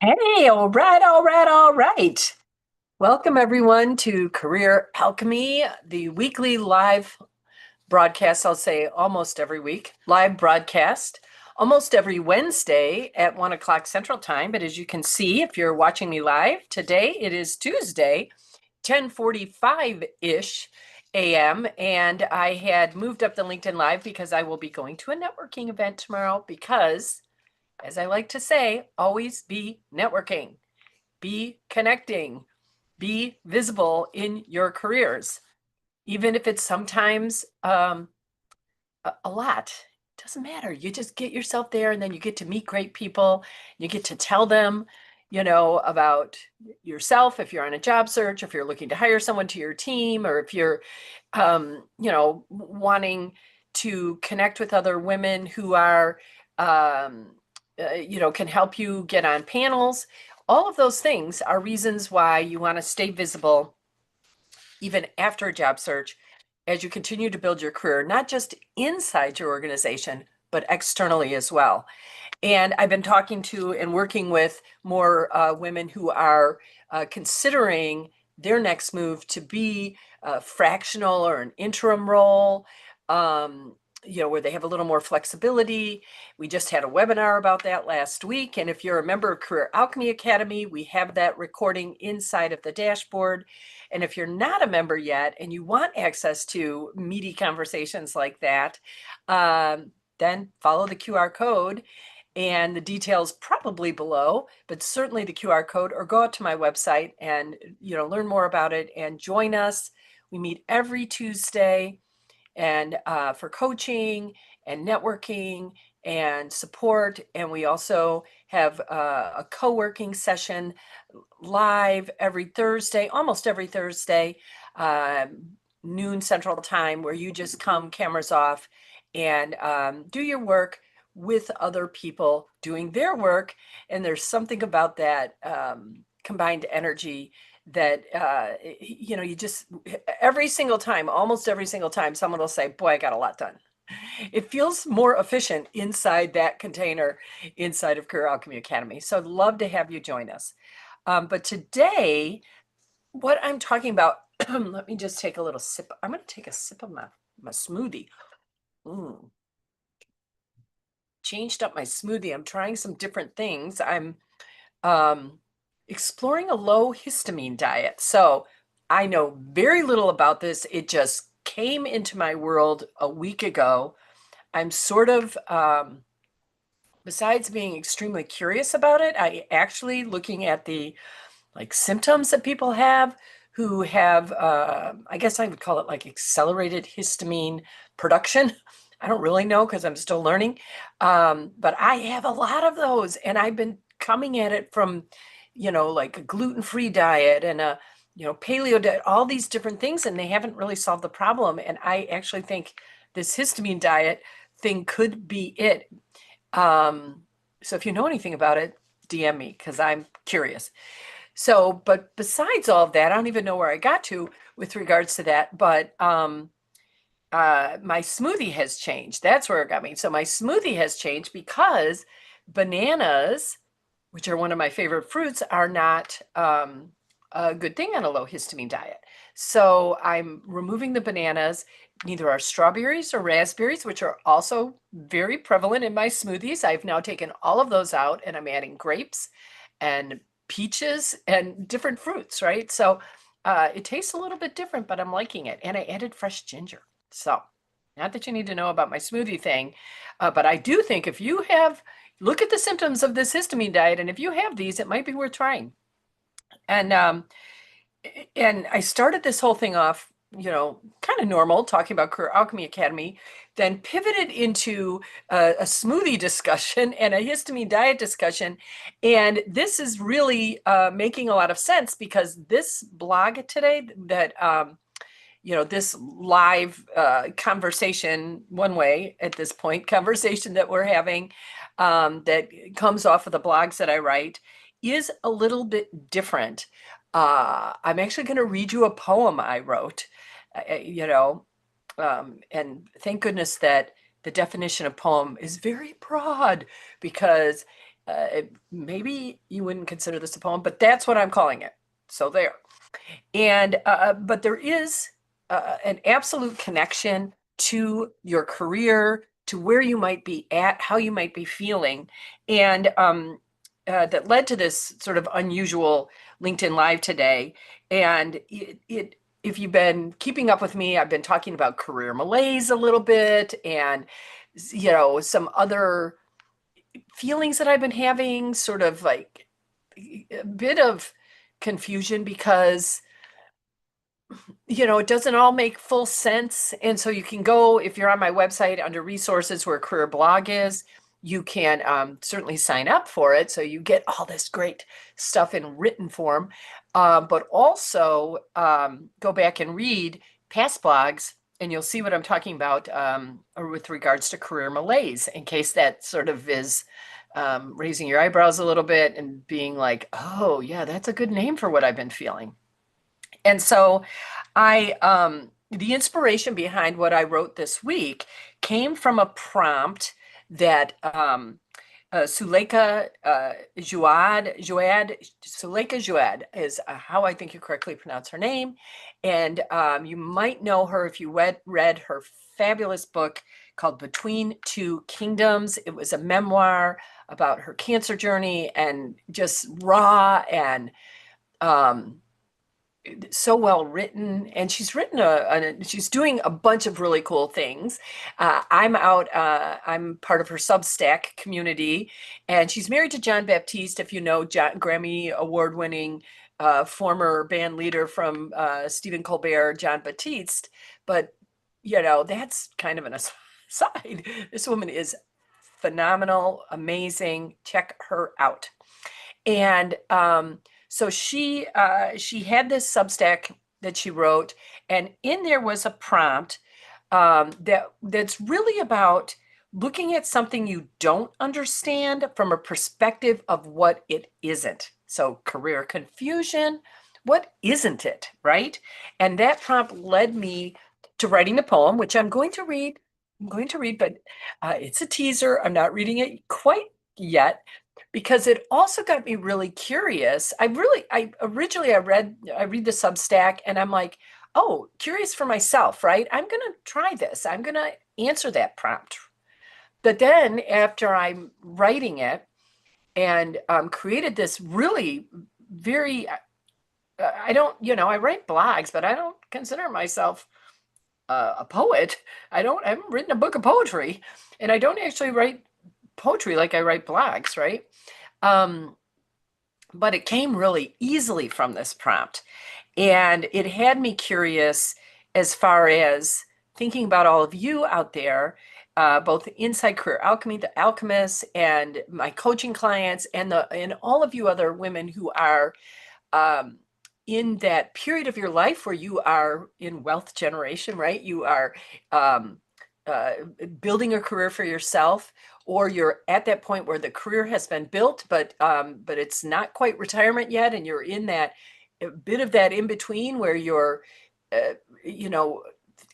Hey, all right, all right, all right. Welcome everyone to Career Alchemy, the weekly live broadcast. I'll say almost every week, live broadcast, almost every Wednesday at 1 o'clock Central Time. But as you can see, if you're watching me live, today it is Tuesday, 10:45-ish a.m. And I had moved up the LinkedIn Live because I will be going to a networking event tomorrow because, as I like to say, always be networking. Be connecting, be visible in your careers, even if it's sometimes a lot. It doesn't matter. You just get yourself there and then you get to meet great people. You get to tell them, about yourself if you're on a job search, if you're looking to hire someone to your team, or if you're, wanting to connect with other women who are, can help you get on panels. All of those things are reasons why you want to stay visible even after a job search as you continue to build your career, not just inside your organization, but externally as well. And I've been talking to and working with more women who are considering their next move to be a fractional or an interim role, where they have a little more flexibility. We just had a webinar about that last week. And if you're a member of Career Alchemy Academy, we have that recording inside of the dashboard. And if you're not a member yet and you want access to meaty conversations like that, then follow the QR code and the details probably below, but certainly the QR code, or go out to my website and learn more about it and join us. We meet every Tuesday and for coaching and networking and support. And we also have a co-working session live every Thursday, almost every Thursday, noon Central Time, where you just come cameras off and do your work with other people doing their work. And there's something about that combined energy that you just every single time, almost every single time, someone will say, boy, I got a lot done. It feels more efficient inside that container inside of Career Alchemy Academy. So I'd love to have you join us. But today, what I'm talking about, let me just take a little sip. I'm going to take a sip of my smoothie. Mm. Changed up my smoothie. I'm trying some different things. I'm exploring a low histamine diet. So I know very little about this. It just came into my world a week ago. I'm sort of, besides being extremely curious about it, I actually looking at the symptoms that people have who have, I guess I would call it like accelerated histamine production. I don't really know because I'm still learning. But I have a lot of those, and I've been coming at it from, like a gluten-free diet and a, paleo diet, all these different things, and they haven't really solved the problem. And I actually think this histamine diet thing could be it. So if you know anything about it, DM me because I'm curious. So, but besides all of that, I don't even know where I got to with regards to that, but my smoothie has changed. That's where it got me. So my smoothie has changed because bananas, which are one of my favorite fruits, are not a good thing on a low histamine diet. So I'm removing the bananas. Neither are strawberries or raspberries, which are also very prevalent in my smoothies. I've now taken all of those out and I'm adding grapes and peaches and different fruits, right? So it tastes a little bit different, but I'm liking it. And I added fresh ginger. So not that you need to know about my smoothie thing, but I do think if you have, look at the symptoms of this histamine diet, and if you have these, it might be worth trying. And I started this whole thing off, kind of normal, talking about Career Alchemy Academy, then pivoted into a smoothie discussion and a histamine diet discussion. And this is really making a lot of sense because this blog today that, this live conversation, one way at this point, conversation that we're having that comes off of the blogs that I write is a little bit different. I'm actually going to read you a poem I wrote, and thank goodness that the definition of poem is very broad because Maybe you wouldn't consider this a poem, but that's what I'm calling it. So there. And but there is an absolute connection to your career, to where you might be at, how you might be feeling, and that led to this sort of unusual LinkedIn Live today. And if you've been keeping up with me, I've been talking about career malaise a little bit, and some other feelings that I've been having, sort of like a bit of confusion because it doesn't all make full sense. And so you can go, if you're on my website under resources where career blog is, you can certainly sign up for it. So you get all this great stuff in written form, but also go back and read past blogs and you'll see what I'm talking about or with regards to career malaise, in case that sort of is raising your eyebrows a little bit and being like, oh yeah, that's a good name for what I've been feeling. And so the inspiration behind what I wrote this week came from a prompt that Suleika Jouad is how I think you correctly pronounce her name. And you might know her if you read her fabulous book called Between Two Kingdoms. It was a memoir about her cancer journey, and just raw and so well written. And she's written she's doing a bunch of really cool things. I'm part of her Substack community, and she's married to Jon Baptiste, if you know, Grammy award-winning former band leader from Stephen Colbert, Jon Baptiste. But that's kind of an aside. This woman is phenomenal, amazing. Check her out. And so she had this Substack that she wrote, and in there was a prompt that's really about looking at something you don't understand from a perspective of what it isn't. So career confusion, what isn't it, right? And that prompt led me to writing the poem, which I'm going to read. But it's a teaser. I'm not reading it quite yet, because it also got me really curious. I originally I read the Substack and I'm like, oh, curious for myself, right? I'm going to try this. I'm going to answer that prompt. But then after I'm writing it and created this really very, I don't, I write blogs, but I don't consider myself a poet. I haven't written a book of poetry, and I don't actually write poetry like I write blogs, right? But it came really easily from this prompt. And it had me curious as far as thinking about all of you out there, both inside Career Alchemy, the alchemists, and my coaching clients, and all of you other women who are in that period of your life where you are in wealth generation, right? You are building a career for yourself, or you're at that point where the career has been built, but it's not quite retirement yet, and you're in that bit of that in between where you're,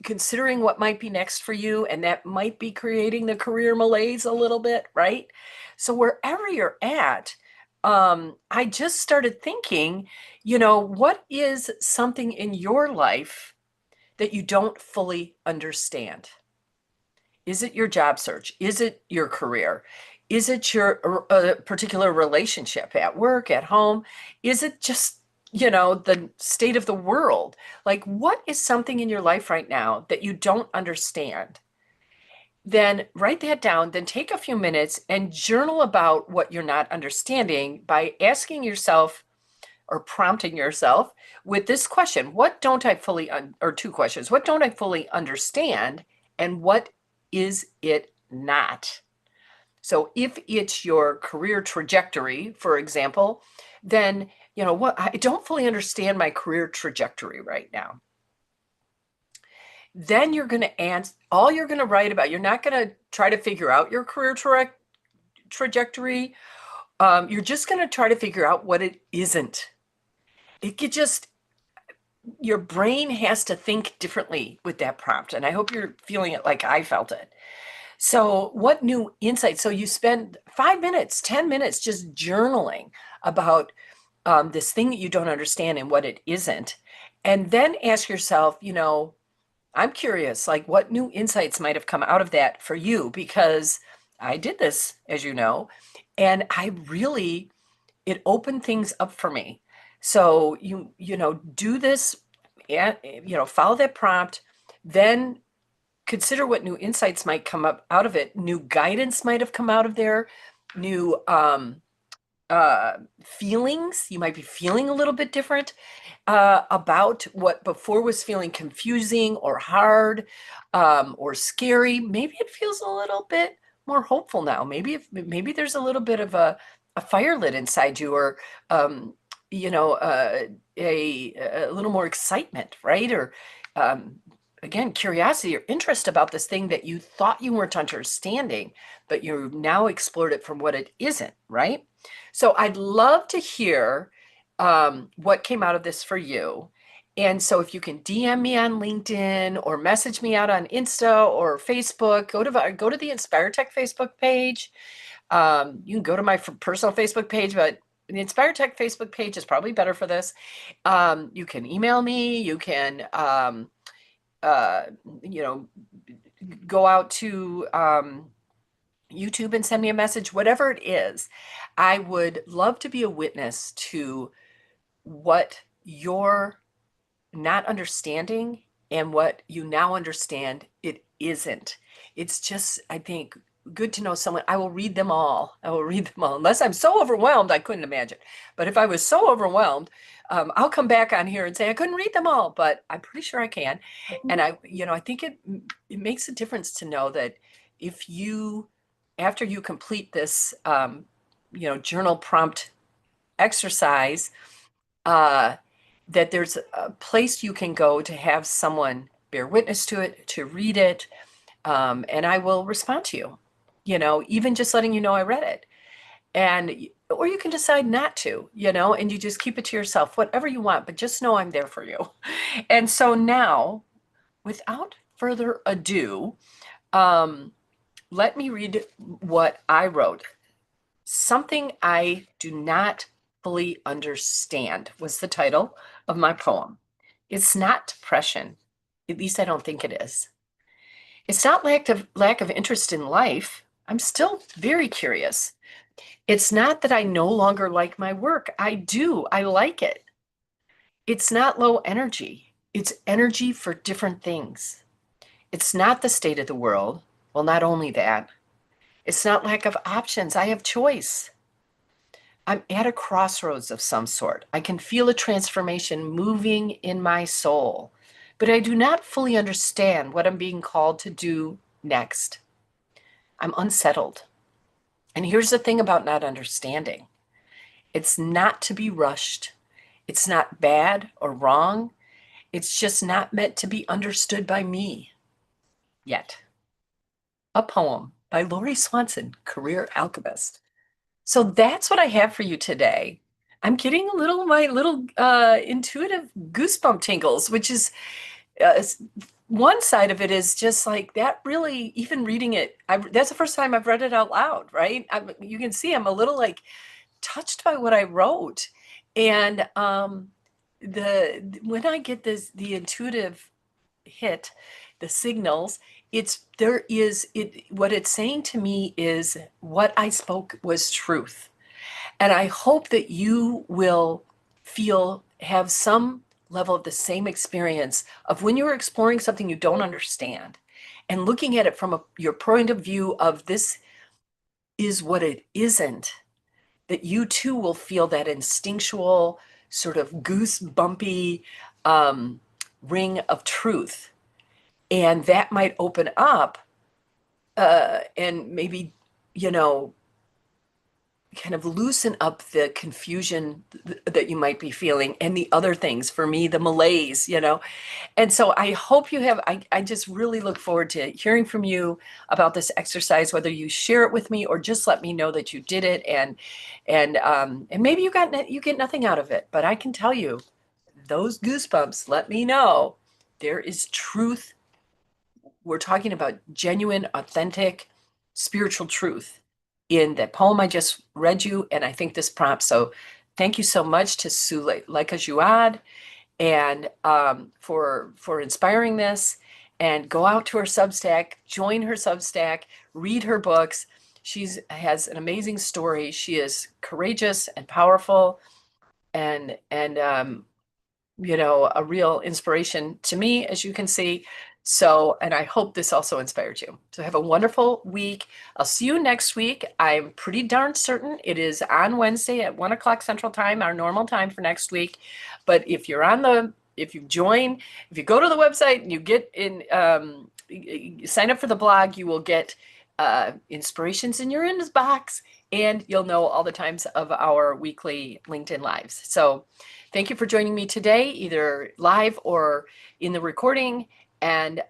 considering what might be next for you, and that might be creating the career malaise a little bit, right? So wherever you're at, I just started thinking, what is something in your life that you don't fully understand? Is it your job search? Is it your career? Is it your particular relationship at work, at home? Is it just, the state of the world? Like, what is something in your life right now that you don't understand? Then write that down, then take a few minutes and journal about what you're not understanding by asking yourself or prompting yourself with this question: what don't I fully, or two questions, what don't I fully understand, and what is it not? So if it's your career trajectory, for example, then, what, I don't fully understand my career trajectory right now. Then you're going to answer, all you're going to write about, you're not going to try to figure out your career trajectory. You're just going to try to figure out what it isn't. It could just, your brain has to think differently with that prompt. And I hope you're feeling it like I felt it. So, what new insights? So, you spend 5 minutes, 10 minutes just journaling about this thing that you don't understand and what it isn't. And then ask yourself, I'm curious, like what new insights might have come out of that for you? Because I did this, as you know, and it opened things up for me. So, do this, and, follow that prompt, then consider what new insights might come up out of it. New guidance might have come out of there, new feelings. You might be feeling a little bit different about what before was feeling confusing or hard or scary. Maybe it feels a little bit more hopeful now. Maybe there's a little bit of a fire lit inside you, or you know, uh, a little more excitement, right? Or um, again, curiosity or interest about this thing that you thought you weren't understanding, but you've now explored it from what it isn't, right? So I'd love to hear what came out of this for you. And so if you can DM me on LinkedIn or message me out on Insta or Facebook, go to the Inspire Tech Facebook page. You can go to my personal Facebook page, but the Inspire Tech Facebook page is probably better for this. You can email me. You can, uh, you know, go out to YouTube and send me a message, whatever it is. I would love to be a witness to what you're not understanding and what you now understand it isn't. It's just, I think, good to know someone. I will read them all. I will read them all. Unless I'm so overwhelmed, I couldn't imagine. But if I was so overwhelmed, I'll come back on here and say I couldn't read them all, but I'm pretty sure I can. And I think it makes a difference to know that if you, after you complete this, journal prompt exercise, uh, that there's a place you can go to have someone bear witness to it, to read it, and I will respond to you. Even just letting you know I read it, and or you can decide not to, and you just keep it to yourself, whatever you want, but just know I'm there for you. And so now, without further ado, um, let me read what I wrote. Something I Do Not Fully Understand was the title of my poem. It's not depression. At least I don't think it is. It's not lack of interest in life. I'm still very curious. It's not that I no longer like my work. I do. I like it. It's not low energy. It's energy for different things. It's not the state of the world. Well, not only that, it's not lack of options. I have choice. I'm at a crossroads of some sort. I can feel a transformation moving in my soul, but I do not fully understand what I'm being called to do next. I'm unsettled. And here's the thing about not understanding: it's not to be rushed, it's not bad or wrong. It's just not meant to be understood by me yet. A poem by Lori Swanson, career alchemist. So that's what I have for you today. I'm getting my little intuitive goosebump tingles, which is uh, one side of it is just like that. Really, even reading it, that's the first time I've read it out loud, right? You can see I'm a little like touched by what I wrote, and the when I get the intuitive hit, the signals, what it's saying to me is what I spoke was truth. And I hope that you will have some level of the same experience of when you're exploring something you don't understand and looking at it from your point of view of this is what it isn't, that you too will feel that instinctual sort of goosebumpy um, ring of truth. And that might open up and maybe, you know, kind of loosen up the confusion that you might be feeling and the other things, for me, the malaise, And so I hope I just really look forward to hearing from you about this exercise, whether you share it with me or just let me know that you did it, and maybe you get nothing out of it, but I can tell you those goosebumps let me know there is truth. We're talking about genuine, authentic, spiritual truth in that poem I just read you, and I think this prompt. So thank you so much to Suleika Jouad and for inspiring this. And go out to her Substack, join her Substack, read her books. She's has an amazing story. She is courageous and powerful, and you know, a real inspiration to me, as you can see. So, and I hope this also inspired you. So have a wonderful week. I'll see you next week. I'm pretty darn certain it is on Wednesday at 1 o'clock Central Time, our normal time for next week. But if you're on the, if you join, if you go to the website and you get in, sign up for the blog, you will get inspirations in your inbox, and you'll know all the times of our weekly LinkedIn Lives. So thank you for joining me today, either live or in the recording. And